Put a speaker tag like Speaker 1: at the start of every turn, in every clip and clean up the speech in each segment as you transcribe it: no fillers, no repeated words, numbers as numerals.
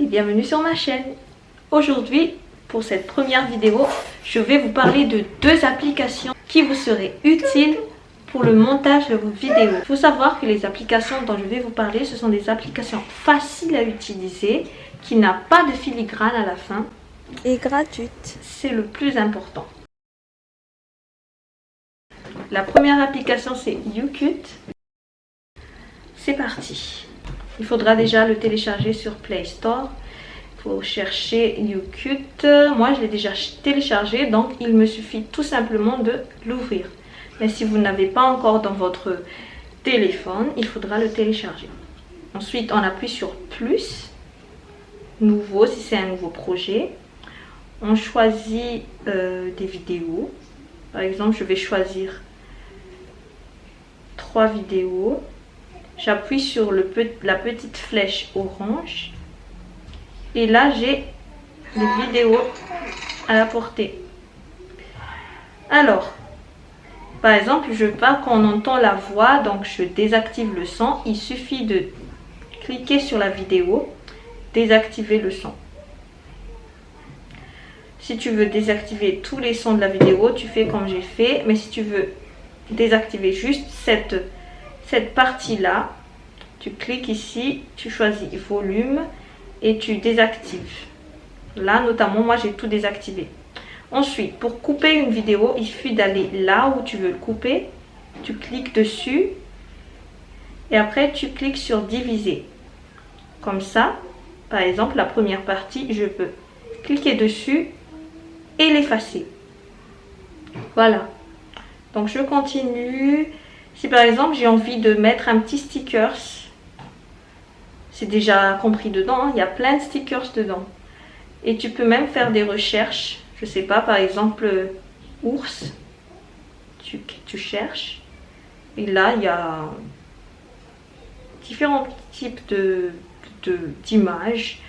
Speaker 1: bienvenue sur ma chaîne. Aujourd'hui, pour cette première vidéo, je vais vous parler de deux applications qui vous seraient utiles pour le montage de vos vidéos. Il faut savoir que les applications dont je vais vous parler, ce sont des applications faciles à utiliser, qui n'ont pas de filigrane à la fin.
Speaker 2: Et gratuites.
Speaker 1: C'est le plus important. La première application, c'est YouCut. C'est parti. Il faudra déjà le télécharger sur Play Store. Il faut chercher YouCut. Moi, je l'ai déjà téléchargé, donc il me suffit tout simplement de l'ouvrir. Mais si vous n'avez pas encore dans votre téléphone, il faudra le télécharger. Ensuite, on appuie sur plus, nouveau si c'est un nouveau projet. On choisit des vidéos. Par exemple, je vais choisir 3 vidéos. J'appuie sur la petite flèche orange. Et là, j'ai les vidéos à la portée. Alors, par exemple, je veux pas qu'on entend la voix, donc je désactive le son. Il suffit de cliquer sur la vidéo, désactiver le son. Si tu veux désactiver tous les sons de la vidéo, tu fais comme j'ai fait. Mais si tu veux désactiver juste cette partie-là, tu cliques ici, tu choisis volume et tu désactives. Là, notamment, moi, j'ai tout désactivé. Ensuite, pour couper une vidéo, il suffit d'aller là où tu veux le couper. Tu cliques dessus et après, tu cliques sur diviser. Comme ça, par exemple, la première partie, je peux cliquer dessus et l'effacer. Voilà. Donc, je continue. Si par exemple, j'ai envie de mettre un petit stickers, c'est déjà compris dedans, hein, il y a plein de stickers dedans. Et tu peux même faire des recherches. Je sais pas, par exemple, ours. Tu cherches. Et là, il y a différents types d'images.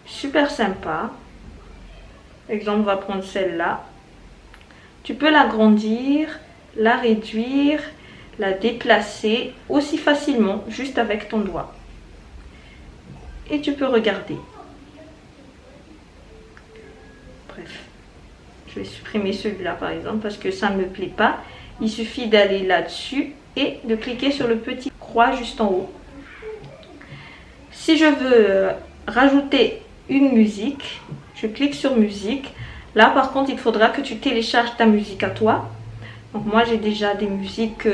Speaker 1: Super sympa. Par exemple, on va prendre celle-là. Tu peux l'agrandir, la réduire, la déplacer aussi facilement, juste avec ton doigt. Et tu peux regarder. Bref, je vais supprimer celui-là par exemple parce que ça ne me plaît pas. Il suffit d'aller là-dessus et de cliquer sur le petit croix juste en haut. Si je veux rajouter une musique, je clique sur musique. Là par contre, il faudra que tu télécharges ta musique à toi. Donc moi j'ai déjà des musiques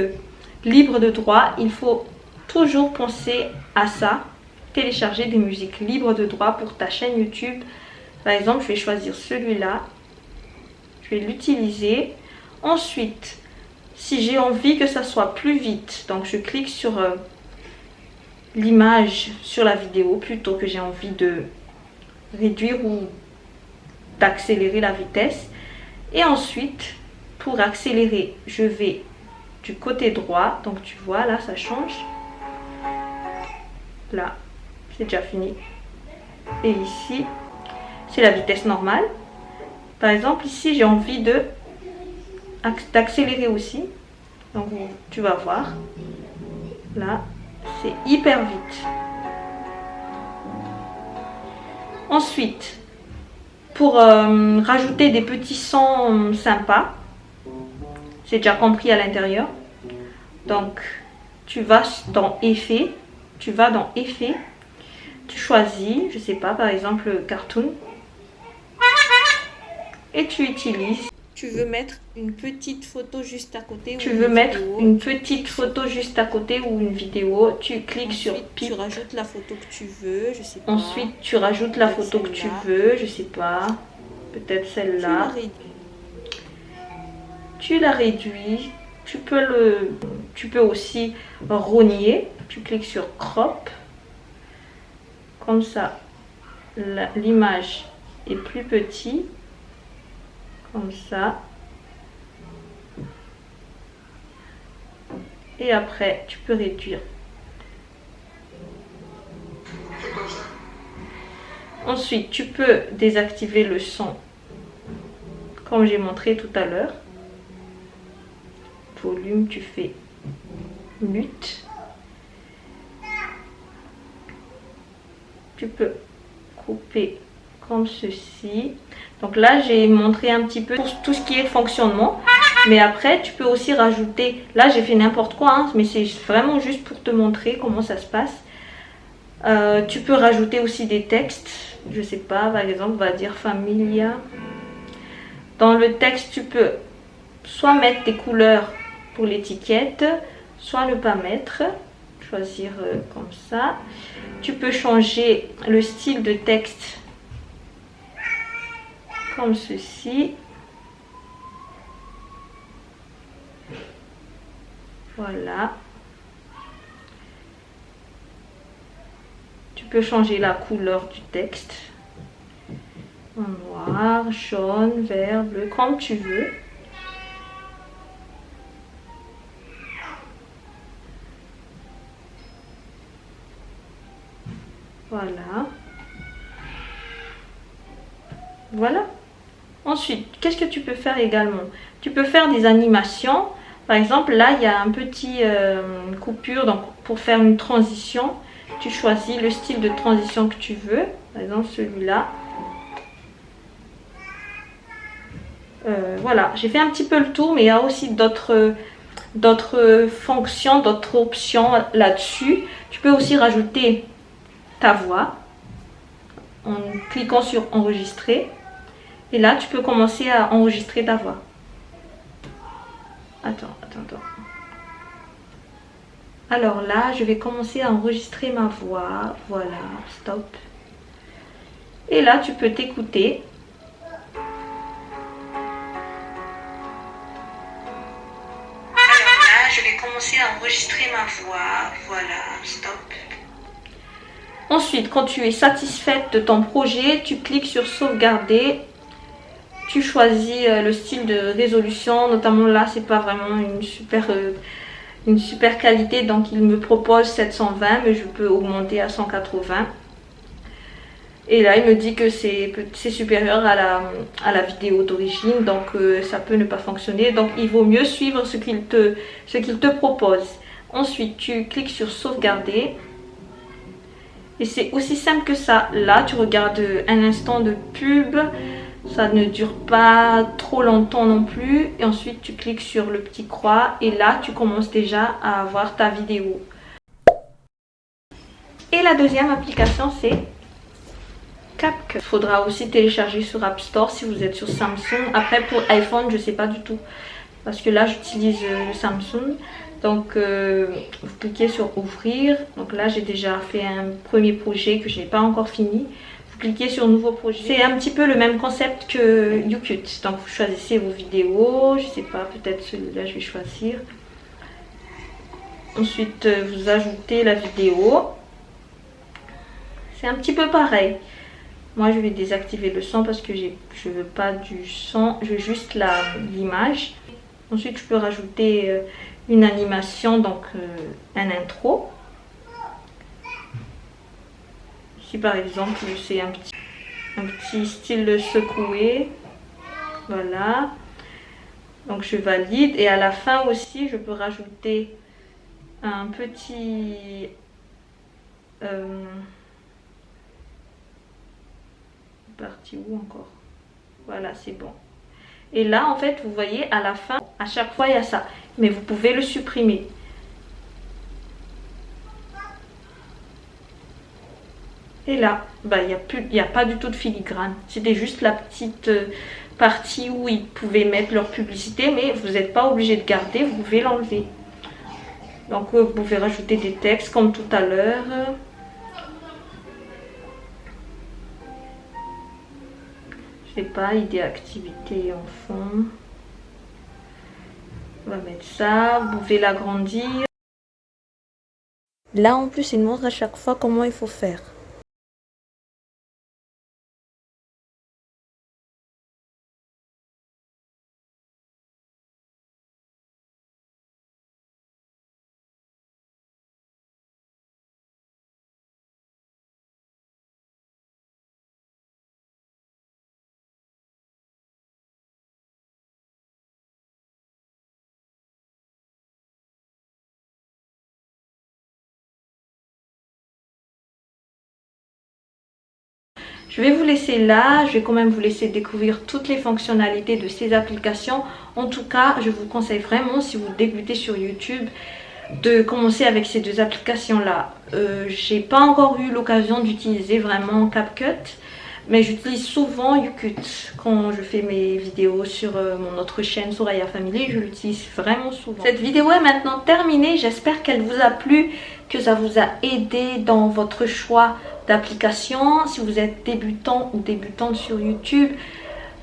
Speaker 1: libres de droit. Il faut toujours penser à ça. Télécharger des musiques libres de droit pour ta chaîne YouTube. Par exemple, je vais choisir celui-là. Je vais l'utiliser. Ensuite, si j'ai envie que ça soit plus vite, donc je clique sur l'image sur la vidéo plutôt que j'ai envie de réduire ou d'accélérer la vitesse. Et ensuite, pour accélérer, je vais du côté droit. Donc tu vois, là, ça change. Là. C'est déjà fini. Et ici, c'est la vitesse normale. Par exemple, ici, j'ai envie d'accélérer aussi. Donc, tu vas voir. Là, c'est hyper vite. Ensuite, pour rajouter des petits sons sympas, c'est déjà compris à l'intérieur. Donc, tu vas dans Effets. Tu choisis, je sais pas, par exemple, cartoon. Et tu utilises.
Speaker 2: Tu veux mettre une petite photo juste à côté.
Speaker 1: Tu veux mettre une petite photo juste à côté ou une vidéo. Tu cliques sur
Speaker 2: Pip. Tu rajoutes la photo que tu veux, je sais pas.
Speaker 1: Ensuite, tu rajoutes la photo que tu veux, je sais pas. Peut-être celle-là. Tu la réduis. Tu peux aussi rogner. Tu cliques sur crop. Comme ça, l'image est plus petite. Comme ça. Et après, tu peux réduire. Ensuite, tu peux désactiver le son, comme j'ai montré tout à l'heure. Volume, tu fais mute. Tu peux couper comme ceci. Donc là, j'ai montré un petit peu pour tout ce qui est fonctionnement. Mais après, tu peux aussi rajouter... Là, j'ai fait n'importe quoi, hein, mais c'est vraiment juste pour te montrer comment ça se passe. Tu peux rajouter aussi des textes. Je sais pas, par exemple, on va dire Familia. Dans le texte, tu peux soit mettre des couleurs pour l'étiquette, soit ne pas mettre. Choisir comme ça. Tu peux changer le style de texte comme ceci. Voilà. Tu peux changer la couleur du texte. En noir, jaune, vert, bleu, comme tu veux. Voilà. Voilà. Ensuite, qu'est-ce que tu peux faire également? Tu peux faire des animations. Par exemple, là, il y a un petit coupure. Donc, pour faire une transition, tu choisis le style de transition que tu veux. Par exemple, celui-là. Voilà, j'ai fait un petit peu le tour, mais il y a aussi d'autres fonctions, d'autres options là-dessus. Tu peux aussi rajouter ta voix en cliquant sur enregistrer. Et là, tu peux commencer à enregistrer ta voix. Attends. Alors là, je vais commencer à enregistrer ma voix. Voilà, stop. Et là, tu peux t'écouter. Alors là, je vais commencer à enregistrer ma voix. Voilà, stop. Ensuite, quand tu es satisfaite de ton projet, tu cliques sur sauvegarder. Tu choisis le style de résolution. Notamment là, c'est pas vraiment une super qualité. Donc, il me propose 720, mais je peux augmenter à 180. Et là, il me dit que c'est supérieur à la vidéo d'origine. Donc, ça peut ne pas fonctionner. Donc, il vaut mieux suivre ce qu'il te propose. Ensuite, tu cliques sur sauvegarder. Et c'est aussi simple que ça. Là, tu regardes un instant de pub. Ça ne dure pas trop longtemps non plus. Et ensuite, tu cliques sur le petit croix. Et là, tu commences déjà à avoir ta vidéo. Et la deuxième application, c'est CapCut. Il faudra aussi télécharger sur App Store si vous êtes sur Samsung. Après, pour iPhone, je ne sais pas du tout. Parce que là, j'utilise le Samsung. Donc, vous cliquez sur ouvrir. Donc là, j'ai déjà fait un premier projet que je n'ai pas encore fini. Vous cliquez sur nouveau projet. C'est un petit peu le même concept que YouCut. Donc, vous choisissez vos vidéos. Je ne sais pas, peut-être celui-là, je vais choisir. Ensuite, vous ajoutez la vidéo. C'est un petit peu pareil. Moi, je vais désactiver le son parce que je ne veux pas du son. Je veux juste l'image. Ensuite, je peux rajouter une animation, donc un intro. Ici, par exemple, c'est un petit style secoué. Voilà. Donc, je valide. Et à la fin aussi, je peux rajouter un petit... partie où encore? Voilà, c'est bon. Et là, en fait, vous voyez, à la fin, à chaque fois, il y a ça. Mais vous pouvez le supprimer. Et là, bah, il n'y a pas du tout de filigrane. C'était juste la petite partie où ils pouvaient mettre leur publicité. Mais vous n'êtes pas obligé de garder, vous pouvez l'enlever. Donc, vous pouvez rajouter des textes comme tout à l'heure. Je sais pas, idée activité en fond. On va mettre ça, vous pouvez l'agrandir.
Speaker 2: Là, en plus, il montre à chaque fois comment il faut faire.
Speaker 1: Je vais vous laisser là, je vais quand même vous laisser découvrir toutes les fonctionnalités de ces applications. En tout cas, je vous conseille vraiment, si vous débutez sur YouTube, de commencer avec ces deux applications là. J'ai pas encore eu l'occasion d'utiliser vraiment CapCut, mais j'utilise souvent YouCut quand je fais mes vidéos sur mon autre chaîne Soraya Family. Je l'utilise vraiment souvent. Cette vidéo est maintenant terminée, j'espère qu'elle vous a plu, que ça vous a aidé dans votre choix d'application. Si vous êtes débutant ou débutante sur YouTube,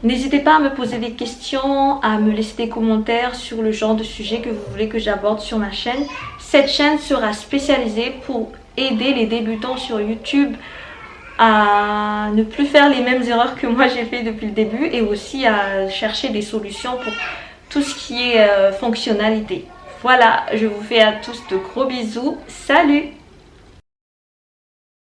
Speaker 1: n'hésitez pas à me poser des questions, à me laisser des commentaires sur le genre de sujet que vous voulez que j'aborde sur ma chaîne. Cette chaîne sera spécialisée pour aider les débutants sur YouTube à ne plus faire les mêmes erreurs que moi j'ai fait depuis le début, et aussi à chercher des solutions pour tout ce qui est fonctionnalité. Voilà, je vous fais à tous de gros bisous. Salut!